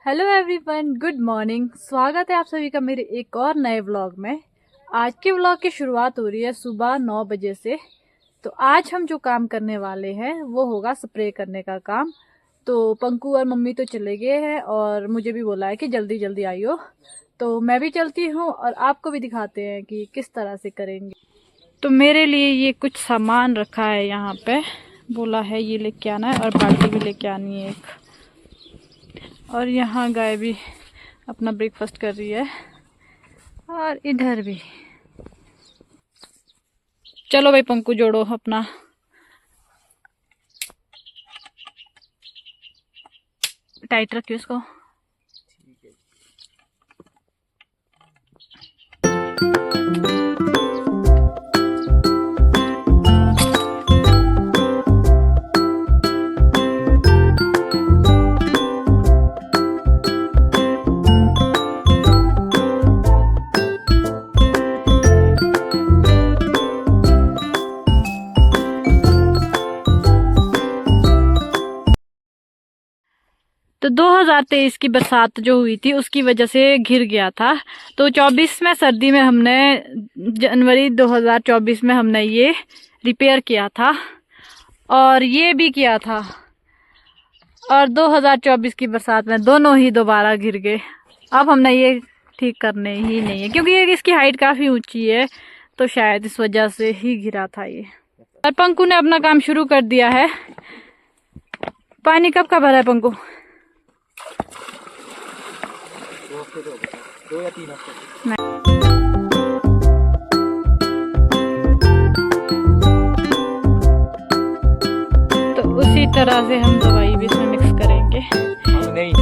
Hello everyone, good morning. स्वागत है आप सभी का मेरे एक और नए व्लॉग में। आज के व्लॉग की शुरुआत हो रही है सुबह 9 बजे से। तो आज हम जो काम करने वाले हैं वो होगा स्प्रे करने का काम। तो पंकु और मम्मी तो चले गए हैं और मुझे भी बोला है कि जल्दी जल्दी आइयो। तो मैं भी चलती हूँ और आपको भी दिखाते हैं कि किस तरह से करेंगे। तो मेरे लिए ये कुछ सामान रखा है यहाँ पे, बोला है ये लेके आना है और बाल्टी भी लेके आनी है एक। और यहाँ गाय भी अपना ब्रेकफास्ट कर रही है और इधर भी। चलो भाई पंकु जोड़ो अपना। टाइट रखियो इसको। तो 2023 की बरसात जो हुई थी उसकी वजह से घिर गया था। तो 24 में सर्दी में हमने जनवरी 2024 में हमने ये रिपेयर किया था और ये भी किया था। और 2024 की बरसात में दोनों ही दोबारा गिर गए। अब हमने ये ठीक करने ही नहीं है क्योंकि ये इसकी हाइट काफ़ी ऊंची है, तो शायद इस वजह से ही गिरा था ये। और पंकु ने अपना काम शुरू कर दिया है। पानी कब का भरा है पंकु? 2 या 3 हफ्ते। तो उसी तरह से हम दवाई भी इसमें मिक्स करेंगे। नहीं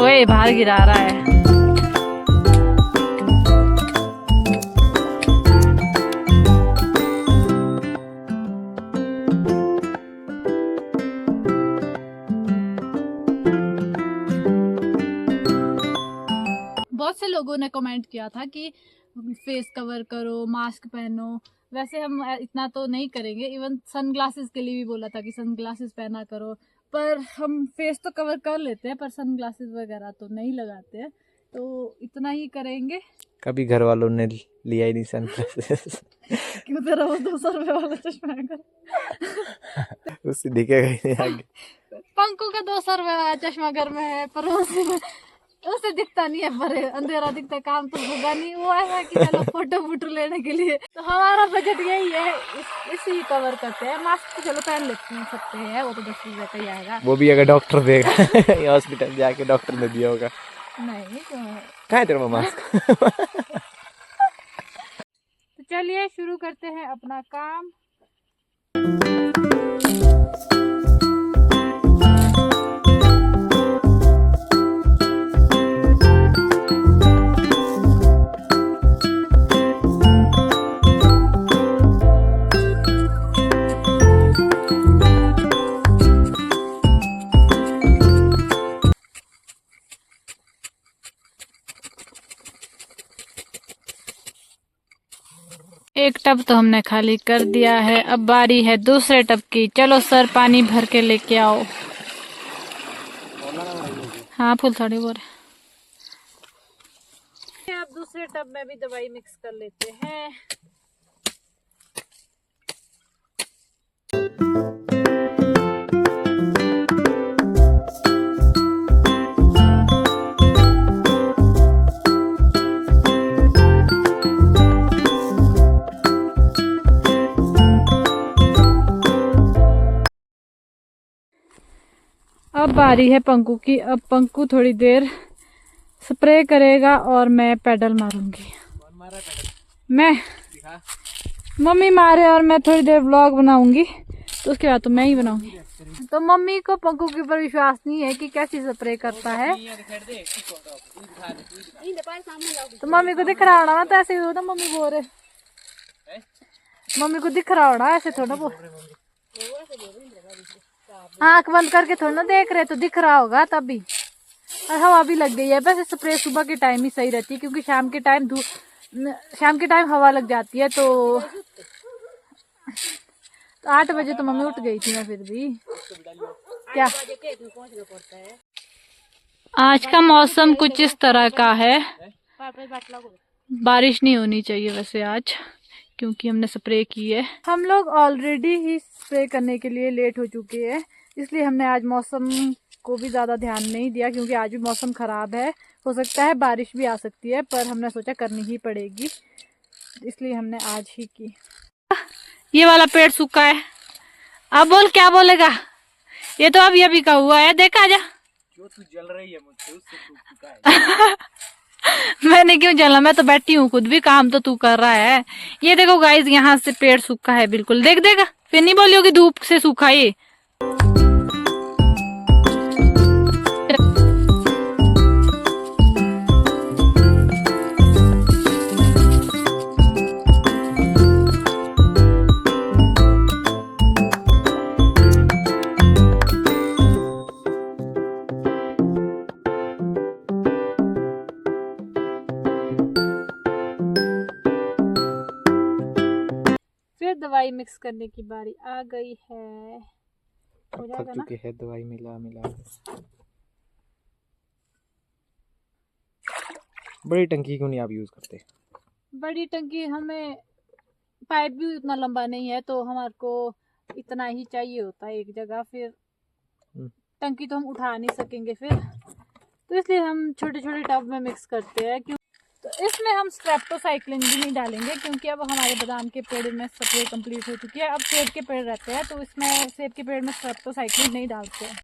ओए बाहर गिरा रहा है। बहुत से लोगों ने कमेंट किया था कि फेस कवर करो, मास्क पहनो। वैसे हम इतना तो नहीं करेंगे, इवन सनग्लासेस के लिए भी बोला था कि सनग्लासेस पहना करो। पर हम फेस तो कवर कर लेते हैं पर सनग्लासेस वगैरह तो नहीं लगाते हैं, तो इतना ही करेंगे। कभी घर वालों ने लिया ही नहीं सनग्लासेस। क्यों तेरा वो 200 रुपये वाला चश्मा है? उससे दिखेगा ही नहीं आगे। पंकु का 200 रुपये वाला चश्मा घर में है पर उसे दिखता नहीं है, पर अंधेरा दिखता, काम तो होगा नहीं। वो ऐसा कि चलो फोटो वोटो लेने के लिए। तो हमारा बजट यही है, इसी कवर करते हैं। मास्क तो चलो पहन लेते सकते हैं, वो तो 10 रुपये का ही आएगा। वो भी अगर डॉक्टर देगा हॉस्पिटल जाके डॉक्टर ने दिया होगा। नहीं कहाँ है तेरा मास्क? तो चलिए शुरू करते हैं अपना काम। एक टब तो हमने खाली कर दिया है, अब बारी है दूसरे टब की। चलो सर पानी भर के लेके आओ। हाँ फुल थोड़ी बोर। अब दूसरे टब में भी दवाई मिक्स कर लेते हैं। अब बारी है पंकु की। अब पंकु थोड़ी देर स्प्रे करेगा और मैं पेडल मारूंगी। मैं मम्मी मारे और मैं थोड़ी देर व्लॉग बनाऊंगी, तो उसके बाद तो मैं ही बनाऊंगी। तो मम्मी को पंकु के ऊपर विश्वास नहीं है कि कैसी स्प्रे करता है। तो मम्मी को दिख रहा होना ना, तो ऐसे ही हो ना मम्मी बोल रहे। मम्मी को दिख रहा होना, ऐसे थोड़ा बोल। आंख बंद करके थोड़ा ना देख रहे, तो दिख रहा होगा तभी। और हवा भी लग गई है। वैसे स्प्रे सुबह के टाइम ही सही रहती है क्योंकि शाम के टाइम धूप शाम के टाइम हवा लग जाती है तो 8 बजे तो मम्मी उठ गई थी मैं फिर भी क्या। आज का मौसम कुछ इस तरह का है, बारिश नहीं होनी चाहिए वैसे आज, क्योंकि हमने स्प्रे की है। हम लोग ऑलरेडी ही स्प्रे करने के लिए लेट हो चुके हैं, इसलिए हमने आज मौसम को भी ज़्यादा ध्यान नहीं दिया, क्योंकि आज भी मौसम ख़राब है, हो सकता है बारिश भी आ सकती है, पर हमने सोचा करनी ही पड़ेगी, इसलिए हमने आज ही की। ये वाला पेड़ सूखा है, अब बोल क्या बोलेगा। ये तो अभी का हुआ है, देखा जा। जो तू जल रही है मुझसे उससे सूख चुका है। मैंने क्यों जला, मैं तो बैठी हूँ, खुद भी काम तो तू कर रहा है। ये देखो गाइस, यहाँ से पेड़ सूखा है बिल्कुल, देख देगा फिर नहीं बोलियो कि धूप से सूखा ये। दवाई मिक्स करने की बारी आ गई है, हो जाएगा ना। है दवाई मिला मिला। बड़ी टंकी क्यों नहीं आप यूज करते? बड़ी टंकी, हमें पाइप भी उतना लंबा नहीं है, तो हमारे को इतना ही चाहिए होता है एक जगह, फिर टंकी तो हम उठा नहीं सकेंगे फिर, तो इसलिए हम छोटे छोटे टब में मिक्स करते हैं। क्यों तो इसमें हम स्ट्रेप्टोसाइक्लिन भी नहीं डालेंगे, क्योंकि अब हमारे बादाम के पेड़ में स्प्रे कंप्लीट हो चुकी है, अब सेब के पेड़ रहते हैं, तो इसमें सेब के पेड़ में स्ट्रेप्टोसाइक्लिन नहीं डालते हैं।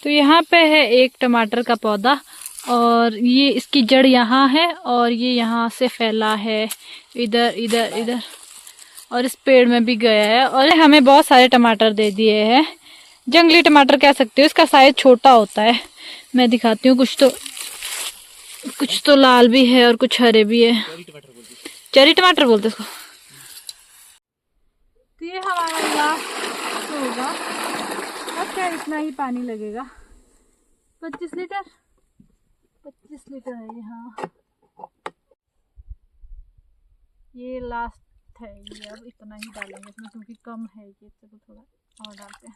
तो यहाँ पे है एक टमाटर का पौधा, और ये इसकी जड़ यहाँ है, और ये यहाँ से फैला है इधर इधर इधर, और इस पेड़ में भी गया है, और हमें बहुत सारे टमाटर दे दिए हैं। जंगली टमाटर कह सकते हो, इसका साइज छोटा होता है। मैं दिखाती हूँ, कुछ तो लाल भी है और कुछ हरे भी है। चेरी टमाटर बोलते इसको। तो ये हमारा लास्ट होगा, अब क्या इतना ही पानी लगेगा, 25 लीटर है ये। हाँ, ये लास्ट है ये, अब इतना ही डालेंगे इसमें, क्योंकि कम है ये, तो थोड़ा और डालते हैं।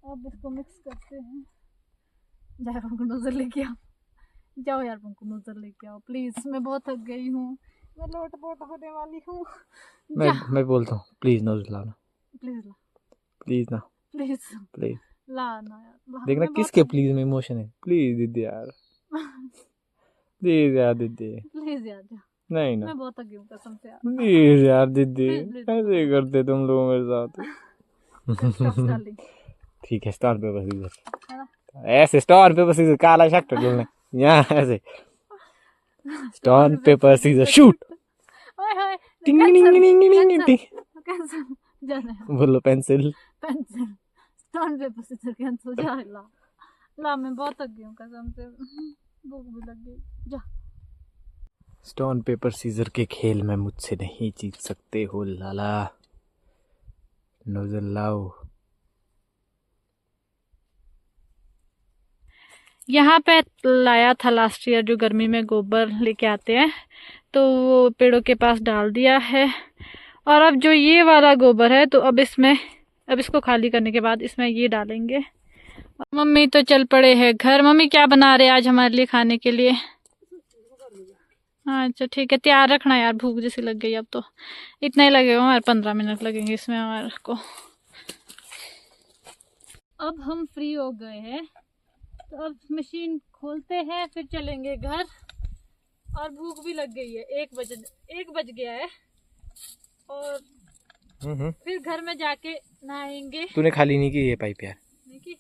अब इसको मिक्स करते हैं। जाओ पंकु नोजर लेके आओ, जाओ यार पंकु नोजर लेके आओ प्लीज, मैं बहुत थक गई हूँ, मैं लोट-पोट होने वाली हूँ। मैं बोलता हूँ प्लीज नोजर लाना, प्लीज ला, प्लीज ना, प्लीज प्लीज ला ना यार। देखना किसके प्लीज में इमोशन है। प्लीज दीदी यार, प्लीज यार दीदी, प्लीज यार जा। नहीं ना, मैं बहुत थकी हूँ कसम से यार। प्लीज यार दीदी, प्लीज ऐसे करते तुम लोग मेरे साथ। डार्लिंग, ठीक है, स्टार पेपर है सीजर, ना? ऐसे स्टार पेपर सीजर, काला शक्ट बोलने यहाँ ऐसे स्टोन पेपर सीजर शूट। ओए होए, टिंग टिंग टिंग टिंग टिंग, कैंसिल, जाने बोलो pencil. Pencil, stone paper scissor cancel, जा ला मैं बहुत थक गई हूँ कसम से, भूख भी लग गई। जा। स्टोन पेपर सीजर के खेल में मुझसे नहीं जीत सकते हो लाला, नोजल लाओ। यहाँ पे लाया था लास्ट ईयर, जो गर्मी में गोबर लेके आते हैं, तो वो पेड़ों के पास डाल दिया है। और अब जो ये वाला गोबर है, तो अब इसको खाली करने के बाद इसमें ये डालेंगे। मम्मी तो चल पड़े हैं घर। मम्मी क्या बना रहे आज हमारे लिए खाने के लिए? अच्छा ठीक है, तैयार रखना यार, भूख जैसी लग गई। अब तो इतना ही लगेगा, हमारे 15 मिनट लगेंगे इसमें हमारे को। अब हम फ्री हो गए हैं, तो अब मशीन खोलते हैं, फिर चलेंगे घर। और भूख भी लग गई है, 1 बज गया है, और फिर घर में जाके नहाएंगे। तूने खाली नहीं की ये पाइप यार? नहीं की।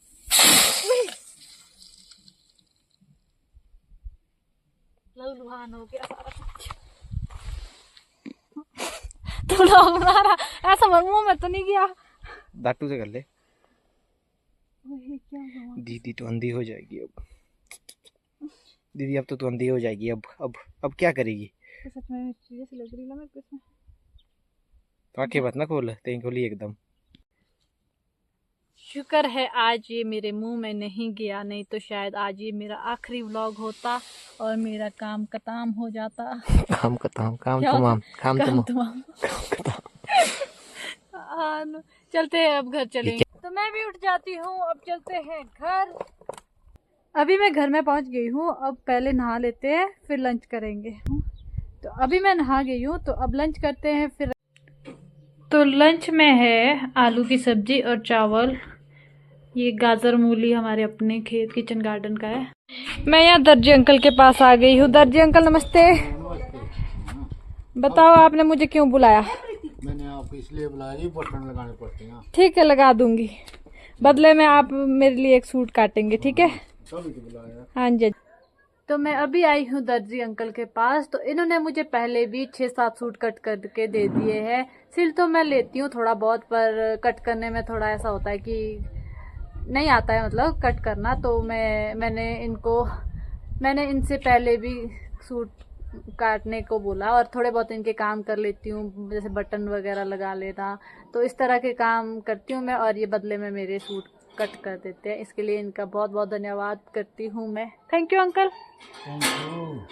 लहूलुहान हो गया सारा कुछ। तू लोग बना रहा ऐसा, मुंह में तो नहीं गया। दाटू से कर ले। ओए, क्या हुआ? दीदी तो अंधी हो जाएगी अब। दीदी अब तो तू अंधी हो जाएगी अब क्या करेगी? तो सच में चीजें सी लग रही है मेरे को इसमें। तो आंखें मत ना खोल, तेरी खोली एकदम। शुक्र है आज ये मेरे मुंह में नहीं गया, नहीं तो शायद आज ये मेरा आखिरी व्लॉग होता और मेरा काम खत्म हो जाता। काम खत्म, काम क्या तमाम, होता? काम काम तमाम। तमाम। चलते हैं, अब घर चलेंगे। तो मैं भी उठ जाती हूँ, अब चलते हैं घर। अभी मैं घर में पहुँच गई हूँ, अब पहले नहा लेते हैं फिर लंच करेंगे। तो अभी मैं नहा गई हूँ, तो अब लंच करते हैं फिर। तो लंच में है आलू की सब्जी और चावल। ये गाजर मूली हमारे अपने खेत किचन गार्डन का है। मैं यहाँ दर्जी अंकल के पास आ गई हूँ। दर्जी अंकल नमस्ते। बताओ आपने मुझे क्यों बुलाया? मैंने आपको इसलिए बुलाया जी, बटन लगाने पड़ते हैं। ठीक है, लगा दूंगी। बदले में आप मेरे लिए एक सूट काटेंगे, ठीक है? तभी तो बुलाया। हाँ जी। तो मैं अभी आई हूँ दर्जी अंकल के पास। तो इन्होंने मुझे पहले भी 6-7 सूट कट करके दे दिए हैं। सिल तो मैं लेती हूँ थोड़ा बहुत, पर कट करने में थोड़ा ऐसा होता है कि नहीं आता है, मतलब कट करना। तो मैंने इनसे पहले भी सूट काटने को बोला और थोड़े बहुत इनके काम कर लेती हूँ, जैसे बटन वगैरह लगा लेना। तो इस तरह के काम करती हूँ मैं, और ये बदले में मेरे सूट कट कर देते हैं। इसके लिए इनका बहुत बहुत धन्यवाद करती हूँ मैं। Thank you uncle.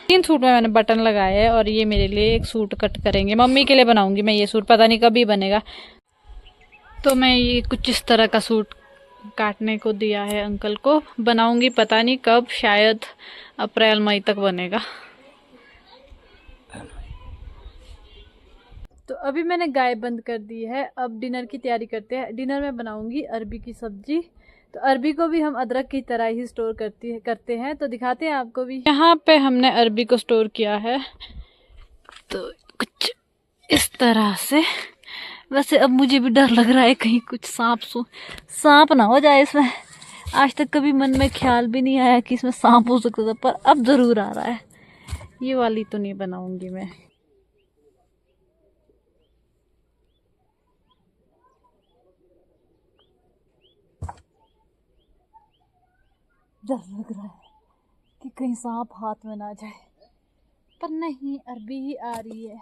3 सूट में मैंने बटन लगाए हैं और ये मेरे लिए एक सूट कट करेंगे। मम्मी के लिए बनाऊंगी मैं ये सूट, पता नहीं कभी बनेगा। तो मैं ये कुछ इस तरह का सूट काटने को दिया है अंकल को, बनाऊंगी पता नहीं कब, शायद अप्रैल मई तक बनेगा। तो अभी मैंने गाय बंद कर दी है, अब डिनर की तैयारी करते हैं। डिनर में बनाऊंगी अरबी की सब्जी। तो अरबी को भी हम अदरक की तरह ही स्टोर करते हैं, तो दिखाते हैं आपको भी। यहाँ पे हमने अरबी को स्टोर किया है, तो कुछ इस तरह से। वैसे अब मुझे भी डर लग रहा है कहीं कुछ सांप ना हो जाए इसमें। आज तक कभी मन में ख्याल भी नहीं आया कि इसमें सांप हो सकता था, पर अब जरूर आ रहा है। ये वाली तो नहीं बनाऊंगी मैं। डर लग रहा है कि कहीं सांप हाथ में ना जाए, पर नहीं, अरबी ही आ रही है।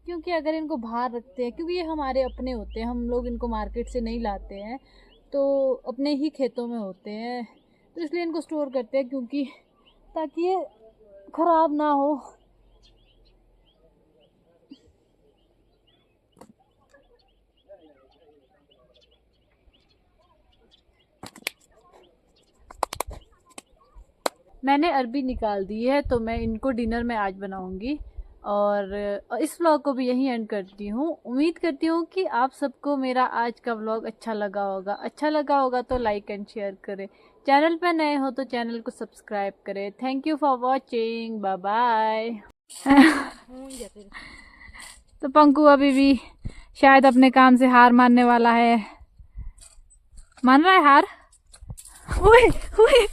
क्योंकि अगर इनको बाहर रखते हैं, क्योंकि ये हमारे अपने होते हैं, हम लोग इनको मार्केट से नहीं लाते हैं, तो अपने ही खेतों में होते हैं, तो इसलिए इनको स्टोर करते हैं, क्योंकि ताकि ये खराब ना हो। मैंने अरबी निकाल दी है, तो मैं इनको डिनर में आज बनाऊंगी। और इस व्लॉग को भी यहीं एंड करती हूँ। उम्मीद करती हूँ कि आप सबको मेरा आज का व्लॉग अच्छा लगा होगा। अच्छा लगा होगा तो लाइक एंड शेयर करें। चैनल पे नए हो तो चैनल को सब्सक्राइब करें। Thank you for watching, bye bye. तो पंकु अभी भी शायद अपने काम से हार मानने वाला है। मान रहा है हार? ओए ओए